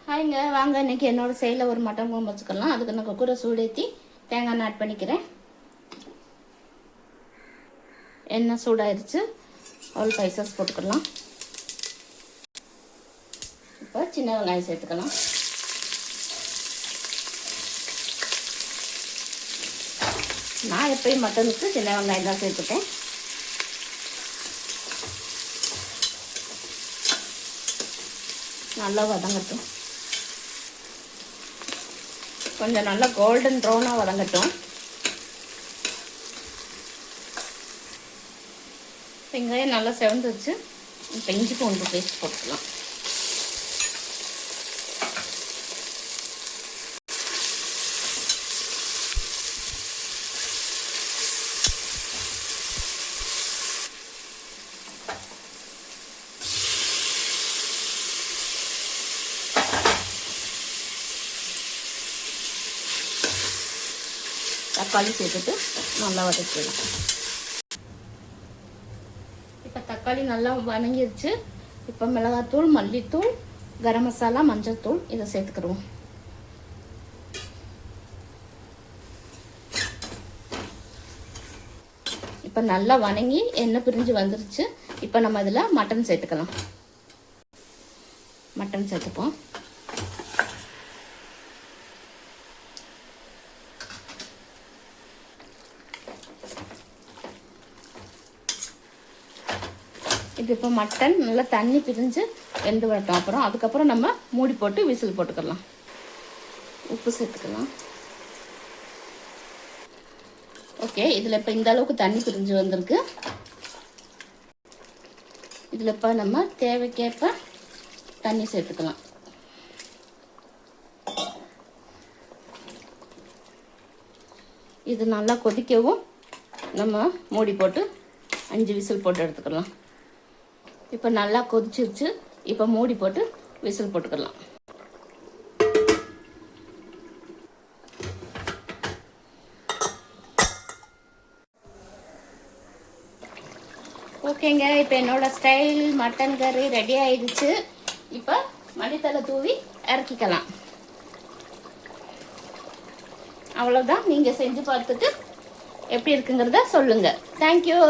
ஹாய்ங்க, வாங்க இன்றைக்கி என்னோட சைடில் ஒரு மட்டன் குழம்பு வச்சுக்கலாம். அதுக்கு நான் குக்கரை சூடேற்றி தேங்காய் எண்ணெய் ஆட் பண்ணிக்கிறேன். எண்ணெய் சூடாயிருச்சு, ஆல் ஸ்பைசஸ் போட்டுக்கலாம். இப்போ சின்ன வெங்காயம் சேர்த்துக்கலாம். நான் எப்பயும் மட்டனுக்கு சின்ன வெங்காயம் தான் சேர்த்துப்பேன். நல்லா வதங்கட்டும், கொஞ்சம் நல்லா கோல்டன் ப்ரௌனாக வதங்கட்டும். வெங்காயம் நல்லா செவந்துச்சு. இப்போ இஞ்சி பூண்டு பேஸ்ட் போட்டுக்கலாம். தக்காளி சேர்த்துட்டு நல்லா வதக்கிடலாம். இப்போ தக்காளி நல்லா வதங்கிருச்சு. இப்போ மிளகாத்தூள், மல்லித்தூள், கரம் மசாலா, மஞ்சள் தூள் இதை சேர்த்துக்கிடுவோம். இப்போ நல்லா வதங்கி எண்ணெய் பிரிஞ்சு வந்துருச்சு. இப்போ நம்ம இதில் மட்டன் சேர்த்துக்கலாம். மட்டன் சேர்த்துப்போம். இது இப்போ மட்டன் நல்லா தண்ணி பிரிஞ்சு வெந்து வரட்டும். அதுக்கப்புறம் நம்ம மூடி போட்டு விசில் போட்டுக்கலாம். உப்பு சேர்த்துக்கலாம். ஓகே, இதில் இப்போ இந்த அளவுக்கு தண்ணி பிரிஞ்சு வந்திருக்கு. இதில் இப்போ நம்ம தேவைக்கேற்ப தண்ணி சேர்த்துக்கலாம். இது நல்லா கொதிக்கவும் நம்ம மூடி போட்டு 5 விசில் போட்டு எடுத்துக்கலாம். இப்போ நல்லா கொதிச்சிருச்சு. இப்போ மூடி போட்டு விசில் போட்டுக்கலாம். ஓகேங்க, இப்போ என்னோட ஸ்டைல் மட்டன் கறி ரெடி ஆயிடுச்சு. இப்போ மல்லித்தலை தூவி இறக்கிக்கலாம். அவ்வளோதான். நீங்கள் செஞ்சு பார்த்துட்டு எப்படி இருக்குங்கிறத சொல்லுங்கள். தேங்க்யூ.